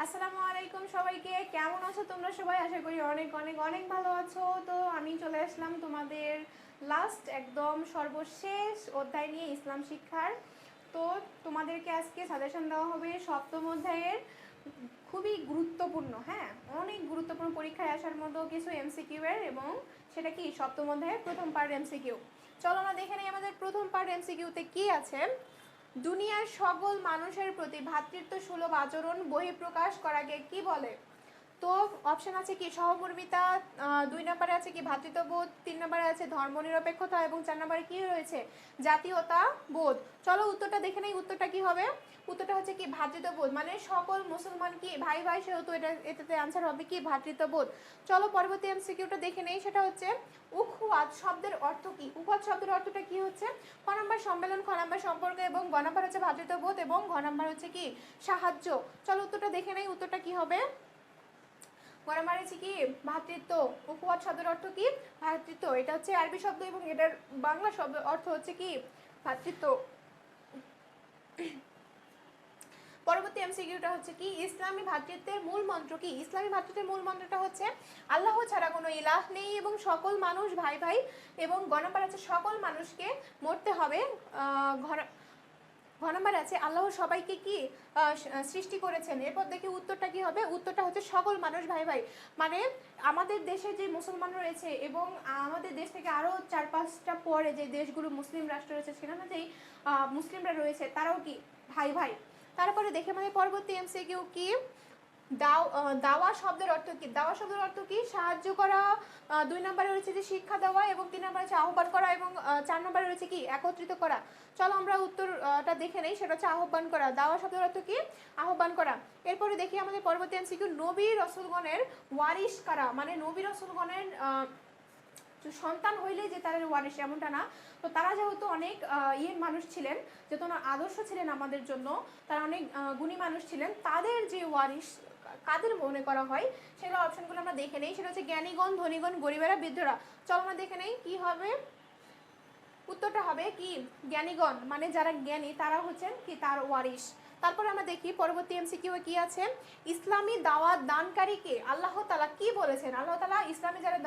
আসসালামু আলাইকুম সবাইকে। কেমন আছো তোমরা সবাই? আশা করি অনেক অনেক অনেক ভালো আছো। তো আমি চলে আসলাম তোমাদের লাস্ট একদম সর্বশেষ অধ্যায় নিয়ে, ইসলাম শিক্ষার। তো তোমাদেরকে আজকে সাজেশন দেওয়া হবে সপ্তম অধ্যায়ের, খুবই গুরুত্বপূর্ণ, হ্যাঁ, অনেক গুরুত্বপূর্ণ, পরীক্ষায় আসার মতো কিছু এমসিকিউ এর, এবং সেটা কি সপ্তম অধ্যায়ের প্রথম পার্ট এমসিকিউ। চলো আমরা দেখে নিই আমাদের প্রথম পার্ট এমসিকিউতে কি আছে। দুনিয়ার সকল মানুষের প্রতি ভ্রাতৃত্ব সুলভ আচরণ বহিঃপ্রকাশ করাকে কি বলে? তো অপশন আছে কি সহমর্মিতা, 2 নম্বরে আছে কি ভ্রাতৃত্ববোধ, 3 নম্বরে আছে ধর্মনিরপেক্ষতা, এবং 4 নম্বরে কি রয়েছে জাতীয়তা বোধ। চলো উত্তরটা দেখে নেই। উত্তরটা কি হবে? উত্তরটা হচ্ছে কি ভ্রাতৃত্ববোধ, মানে সকল মুসলমান কি ভাই ভাই, সেহেতু এটাতে আনসার হবে কি ভ্রাতৃত্ববোধ। চলো পরবর্তী এমসিকিউটা দেখে নেই। সেটা হচ্ছে উখওয়াত শব্দের অর্থ কি? উখওয়াত শব্দের অর্থটা কি হচ্ছে? ক নম্বর সম্মেলন, খ নম্বর সম্পর্ক, এবং গ নম্বর হচ্ছে ভ্রাতৃত্ববোধ, এবং ঘ নম্বর হচ্ছে কি সাহায্য। চলো উত্তরটা দেখে নেই। উত্তরটা কি হবে? গ নম্বর হচ্ছে কি ভ্রাতৃত্ব। উখওয়াত শব্দের অর্থ কি? ভ্রাতৃত্ব। এটা হচ্ছে আরবি শব্দ এবং এটার বাংলা শব্দ অর্থ হচ্ছে কি ভ্রাতৃত্ব। পরবর্তী এমসিকিউটা হচ্ছে কি ইসলামী ভ্রাতৃত্বের মূল মন্ত্র কি? ইসলামী ভ্রাতৃত্বের মূল মন্ত্রটা হচ্ছে আল্লাহ ছাড়া কোনো ইলাহ নেই এবং সকল মানুষ ভাই ভাই, এবং গ নম্বর আছে সকল মানুষকে মরতে হবে। ঘ নম্বর আছে আল্লাহ সবাইকে কি সৃষ্টি করেছেন। এরপর দেখি উত্তরটা কি হবে। উত্তরটা হচ্ছে সকল মানুষ ভাই ভাই, মানে আমাদের দেশে যে মুসলমান রয়েছে এবং আমাদের দেশ থেকে আরও 4-5টা পরে যে দেশগুলো মুসলিম রাষ্ট্র রয়েছে, সেখানে যেই মুসলিমরা রয়েছে তারাও কি ভাই ভাই। তারপরে দেখে আমাদের পরবর্তী এমসিকিউ কি দাওয়া শব্দের অর্থ কি? দাওয়া শব্দের অর্থ কি? সাহায্য করা। 2 নম্বরে রয়েছে যে শিক্ষা দেওয়া, এবং 3 নম্বরে হচ্ছে আহ্বান করা, এবং 4 নম্বরে রয়েছে কি একত্রিত করা। চলো আমরা উত্তরটা দেখে নেই। সেটা হচ্ছে আহ্বান করা। দাওয়া শব্দের অর্থ কি? আহ্বান করা। এরপরে দেখি আমাদের পরবর্তী এমসিকিউ নবী রাসূলগণের ওয়ারিস কারা? মানে নবী রাসূলগণের সন্তান হইলে যে তাদের ওয়ারিস এমনটা না। তো তারা যেহেতু অনেক মানুষ ছিলেন, যেহেতু আদর্শ ছিলেন আমাদের জন্য, তারা অনেক গুণী মানুষ ছিলেন, তাদের যে ওয়ারিস কাদের মনে করা হয় সেগুলো অপশনগুলো আমরা দেখে নেই। সেটা হচ্ছে জ্ঞানীগণ, ধনীগণ, গরিবেরা, বৃদ্ধরা। চলো আমরা দেখে নেই কি হবে। উত্তরটা হবে কি জ্ঞানীগণ, মানে যারা জ্ঞানী তারা হচ্ছেন কি তার ওয়ারিস। তারপরে আমরা দেখি পরবর্তী এমসিকিউ কি আছে। ইসলামী দাওয়াত দানকারীকে আল্লাহ তাআলা কি বলেছেন? আল্লাহ তাআলা ইসলামী যারা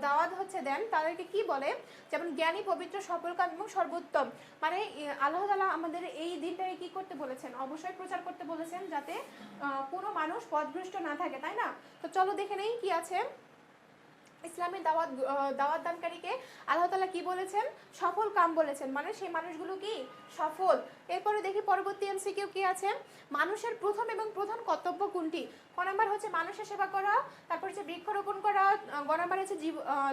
দাওয়াত হচ্ছে দেন তাদেরকে কি বলে? যেমন জ্ঞানী, পবিত্র, সফলকাম এবং সর্বোত্তম। মানে আল্লাহ তাআলা আমাদের এই দিনটাকে কি করতে বলেছেন? অবশ্যই প্রচার করতে বলেছেন, যাতে কোনো মানুষ পথভ্রষ্ট না থাকে, তাই না? তো চলো দেখে নেই কি আছে। ইসলামী দাওয়াত দানকারীকে আল্লাহ তাআলা কি বলেছেন? সফল কাম বলেছেন, মানে সেই মানুষগুলো কি সফল। এরপরে দেখি পরবর্তী এমসিকিউ কি আছে। মানুষের প্রথম এবং প্রধান কর্তব্য কোনটি? ক নাম্বার হচ্ছে মানুষের সেবা করা, তারপর হচ্ছে বৃক্ষরোপণ করা, গ নাম্বার হচ্ছে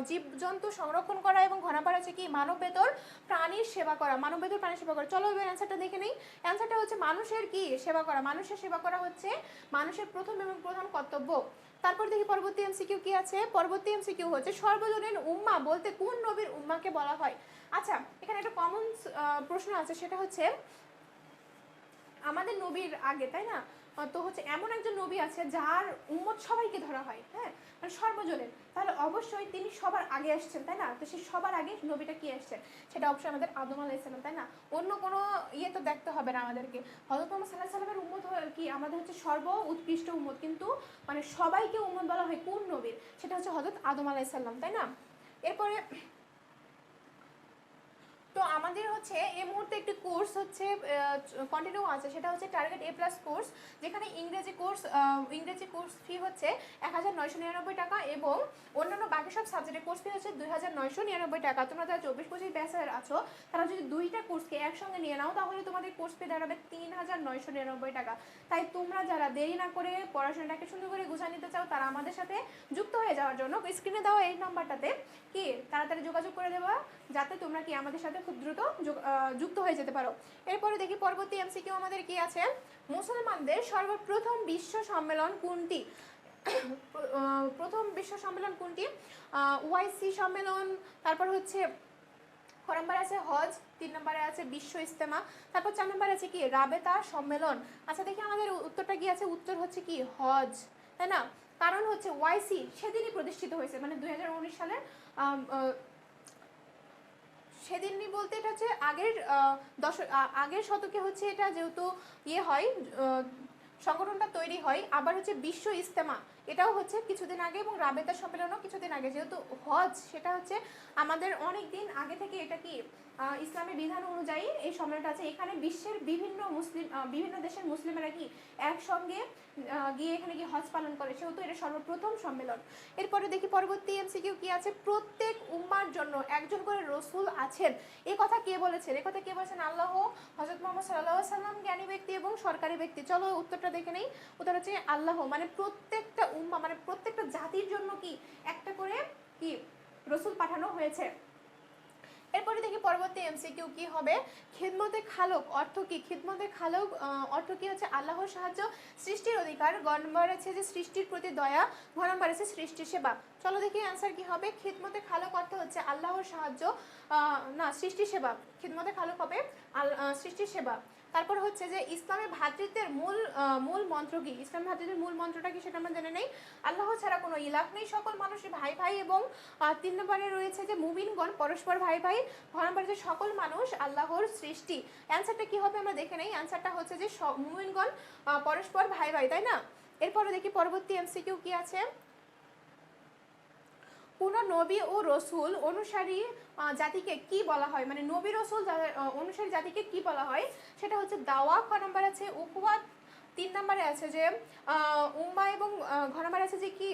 জীবজন্তু সংরক্ষণ করা, এবং ঘ নাম্বার হচ্ছে কি মানববেতর প্রাণীর সেবা করা। মানববেতর প্রাণীর সেবা করা। চলো এবার অ্যান্সারটা দেখে নেই। অ্যান্সারটা হচ্ছে মানুষের কি সেবা করা। মানুষের সেবা করা হচ্ছে মানুষের প্রথম এবং প্রধান কর্তব্য। তারপর দেখি পরবর্তী এমসিকিউ কি আছে। পরবর্তী এমসিকিউ হচ্ছে সর্বজনীন উম্মাহ বলতে কোন নবীর উম্মাহকে বলা হয়? আচ্ছা, এখানে একটা কমন প্রশ্ন আছে। সেটা হচ্ছে আমাদের নবীর আগে, তাই না? তো হচ্ছে এমন একজন নবী আছে যার উম্মত সবাইকে ধরা হয়, হ্যাঁ, মানে সর্বজনীন, তাহলে অবশ্যই তিনি সবার আগে আসছেন, তাই না? তো সেই সবার আগে নবীটা কি আসছেন? সেটা অবশ্যই আমাদের আদম আলাইহিস সালাম, তাই না? অন্য কোনো ইয়ে তো দেখতে হবে না আমাদেরকে। হযরত মুহাম্মদ সাল্লাল্লাহু আলাইহি সাল্লামের উম্মত কি আমাদের হচ্ছে সর্ব উৎকৃষ্ট উম্মত, কিন্তু মানে সবাইকে উম্মত বলা হয় কোন নবীর? সেটা হচ্ছে হযরত আদম আলাইহিস সালাম, তাই না? এরপরে তো আমাদের হচ্ছে এই মুহূর্তে একটি কোর্স হচ্ছে কন্টিনিউ আছে। সেটা হচ্ছে টার্গেট এ প্লাস কোর্স, যেখানে ইংরেজি কোর্স ফি হচ্ছে 1999 টাকা, এবং অন্যান্য বাকি সব সাবজেক্টের কোর্স ফি হচ্ছে 2999 টাকা। তোমরা যারা 24-25 ব্যাচের আছো, তারা যদি দুইটা কোর্সকে একসঙ্গে নিয়ে নাও, তাহলে তোমাদের কোর্স ফি দাঁড়াবে 3999 টাকা। তাই তোমরা যারা দেরি না করে পড়াশোনাটাকে সুন্দর করে গুছিয়ে নিতে চাও, তারা আমাদের সাথে যুক্ত হয়ে যাওয়ার জন্য স্ক্রিনে দেওয়া এই নাম্বারটাতে কি তাড়াতাড়ি যোগাযোগ করে দেওয়া, যাতে তোমরা কি আমাদের সাথে খুব দ্রুত যুক্ত হয়ে যেতে পারো। এরপরে দেখি পরবর্তী এমসিকিউ আমাদের কি আছে। মুসলমানদের সর্বপ্রথম বিশ্ব সম্মেলন কোনটি? প্রথম বিশ্ব সম্মেলন কোনটি? ওআইসি সম্মেলন, তারপর হচ্ছে খ নম্বরে আছে হজ, 3 নম্বরে আছে বিশ্ব ইজতেমা, তারপর 4 নম্বরে আছে কি রাবেতা সম্মেলন। আচ্ছা দেখি আমাদের উত্তরটা কি আছে। উত্তর হচ্ছে কি হজ, তাই না? কারণ হচ্ছে ওআইসি সেদিনই প্রতিষ্ঠিত হয়েছে, মানে 2019 সালের সেদিনই বলতে এটা হচ্ছে আগের আগের শতকে হচ্ছে এটা যেহেতু ইয়ে হয় সংগঠনটা তৈরি হয়। আবার হচ্ছে বিশ্ব ইজতেমা, এটাও হচ্ছে কিছুদিন আগে, এবং রাবেতা সম্মেলনও কিছুদিন আগে। যেহেতু হজ সেটা হচ্ছে আমাদের অনেক দিন আগে থেকে এটা কি ইসলামের বিধান অনুযায়ী এই সম্মেলনটা আছে। এখানে বিশ্বের বিভিন্ন দেশের মুসলিমেরা কি একসঙ্গে গিয়ে এখানে কি হজ পালন করে, সেহেতু এটা সর্বপ্রথম সম্মেলন। এরপরে দেখি পরবর্তী এমসিকিউ কি আছে, প্রত্যেক উম্মার জন্য একজন করে রসুল আছেন, এ কথা কে বলেছেন? এ কথা কে বলেছেন? আল্লাহ, হযরত মুহাম্মদ সাল্লাল্লাহু আলাইহি সাল্লাম, জ্ঞানী ব্যক্তি এবং সরকারি ব্যক্তি। চলো উত্তরটা দেখে নেই। উত্তর হচ্ছে আল্লাহ, মানে প্রত্যেকটা উম্মা মানে প্রত্যেকটা জাতির জন্য কি একটা করে কি রসুল পাঠানো হয়েছে। এরপরে দেখি পরবর্তী এমসিকিউ কি হবে, খিদমতে খালক অর্থ কি? খিদমতে খালক অর্থ কি হচ্ছে আল্লাহর সাহায্য, সৃষ্টির অধিকার, গ নম্বর আছে যে সৃষ্টির প্রতি দয়া, ঘ নম্বর আছে সৃষ্টির সেবা। চলো দেখি অ্যান্সার কি হবে। খিদমতে খালক অর্থ হচ্ছে আল্লাহর সাহায্য, না সৃষ্টির সেবা, খিদমতে খালক হবে সৃষ্টির সেবা। তারপর হচ্ছে যে ইসলামের ভ্রাতৃত্বের মূল মন্ত্র কি? ইসলামের ভ্রাতৃত্বের মূল মন্ত্রটা কি সেটা আমরা জেনে নেই। আল্লাহ ছাড়া কোনো ইলাহ নেই, সকল মানুষই ভাই ভাই, এবং 3 নম্বরে রয়েছে যে মুমিনগণ পরস্পর ভাই ভাই। ঘ নম্বরে যে সকল মানুষ আল্লাহর সৃষ্টি। অ্যান্সারটা কি হবে আমরা দেখে নেই। অ্যান্সারটা হচ্ছে যে মুমিনগণ পরস্পর ভাই ভাই, তাই না? এরপরে দেখি পরবর্তী এমসিকিউ কি আছে, কোন নবী ও রসুল অনুসারী জাতিকে কি বলা হয়? মানে নবী রসুল অনুসারী জাতিকে কি বলা হয়? সেটা হচ্ছে দাওয়া। ক নম্বর আছে উখওয়াত, 3 নম্বরে আছে যে উম্মা, এবং ঘ নম্বরে আছে যে কি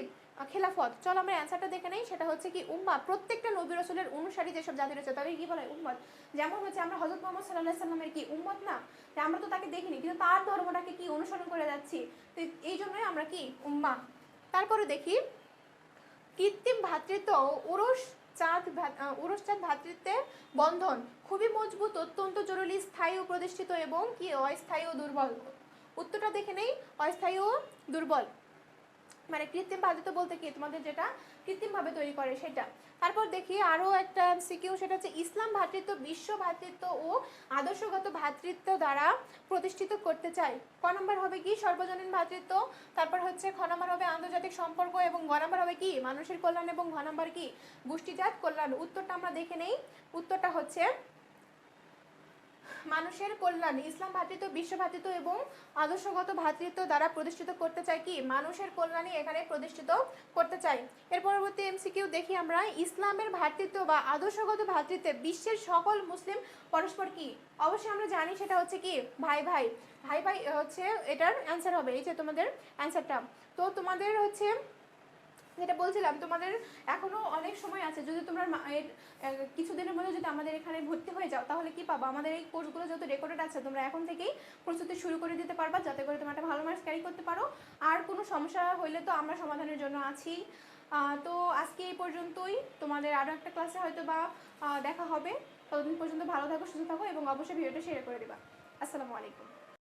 খেলাফত। চলো আমরা অ্যান্সারটা দেখে নেই। সেটা হচ্ছে কি উম্মা, প্রত্যেকটা নবী রসুলের অনুসারী যেসব জাতি রয়েছে তাদের কি বলা হয়? উম্মত। যেমন হচ্ছে আমরা হযরত মুহাম্মদ সাল্লাল্লাহু আলাইহি সাল্লামের কি উম্মত না, আমরা তো তাকে দেখিনি কিন্তু তার ধর্মটাকে কি অনুসরণ করে যাচ্ছি, তো এই জন্যই আমরা কি উম্মা। তারপরে দেখি কৃত্রিম ভ্রাতৃত্ব, উরস চাঁদ ভ্রাতৃত্বের বন্ধন খুবই মজবুত, অত্যন্ত জরুরি, স্থায়ী ও প্রতিষ্ঠিত, এবং কি অস্থায়ী ও দুর্বল। উত্তরটা দেখে নেই, অস্থায়ী ও দুর্বল। মানে কৃত্রিম ভ্রাতৃত্ব বলতে কি তোমাদের যেটা কৃত্রিমভাবে তৈরি করে সেটা। তারপর দেখি আরও একটা এমসিকিউ, সেটা হচ্ছে ইসলাম ভ্রাতৃত্ব বিশ্ব ভ্রাতৃত্ব ও আদর্শগত ভ্রাতৃত্ব দ্বারা প্রতিষ্ঠিত করতে চাই। ক নম্বর হবে কি সর্বজনীন ভ্রাতৃত্ব, তারপর হচ্ছে খ নম্বর হবে আন্তর্জাতিক সম্পর্ক, এবং গ নম্বর হবে কি মানুষের কল্যাণ, এবং ঘ নম্বর কি গোষ্ঠীজাত কল্যাণ। উত্তরটা আমরা দেখে নেই। উত্তরটা হচ্ছে মানুষের কল্যাণ। ইসলাম ভ্রাতৃত্ব বিশ্ব ভ্রাতৃত্ব এবং আদর্শগত ভ্রাতৃত্ব দ্বারা প্রতিষ্ঠিত করতে চাই কি মানুষের কল্যাণই এখানে প্রতিষ্ঠিত করতে চাই। এর পরবর্তী এমসিকিউ দেখি আমরা, ইসলামের ভ্রাতৃত্ব বা আদর্শগত ভ্রাতৃত্বে বিশ্বের সকল মুসলিম পরস্পর কি? অবশ্যই আমরা জানি সেটা হচ্ছে কি ভাই ভাই, ভাই ভাই হচ্ছে এটার অ্যান্সার হবে। এই যে তোমাদের অ্যান্সারটা, তো তোমাদের হচ্ছে যেটা বলছিলাম তোমাদের এখনো অনেক সময় আছে, যদি তোমরা কিছুদিনের মধ্যে যদি আমাদের এখানে ভর্তি হয়ে যাও তাহলে কি পাবো, আমাদের এই কোর্সগুলো যেহেতু রেকর্ডেড আছে তোমরা এখন থেকেই প্রস্তুতি শুরু করে দিতে পারবা, যাতে করে তোমরা একটা ভালো মার্কস ক্যারি করতে পারো। আর কোনো সমস্যা হইলে তো আমরা সমাধানের জন্য আছি। তো আজকে এই পর্যন্তই, তোমাদের আরও একটা ক্লাসে হয়তো বা দেখা হবে। ততদিন পর্যন্ত ভালো থাকো, সুস্থ থাকো, এবং অবশ্যই ভিডিওটা শেয়ার করে দেবা। আসসালামু আলাইকুম।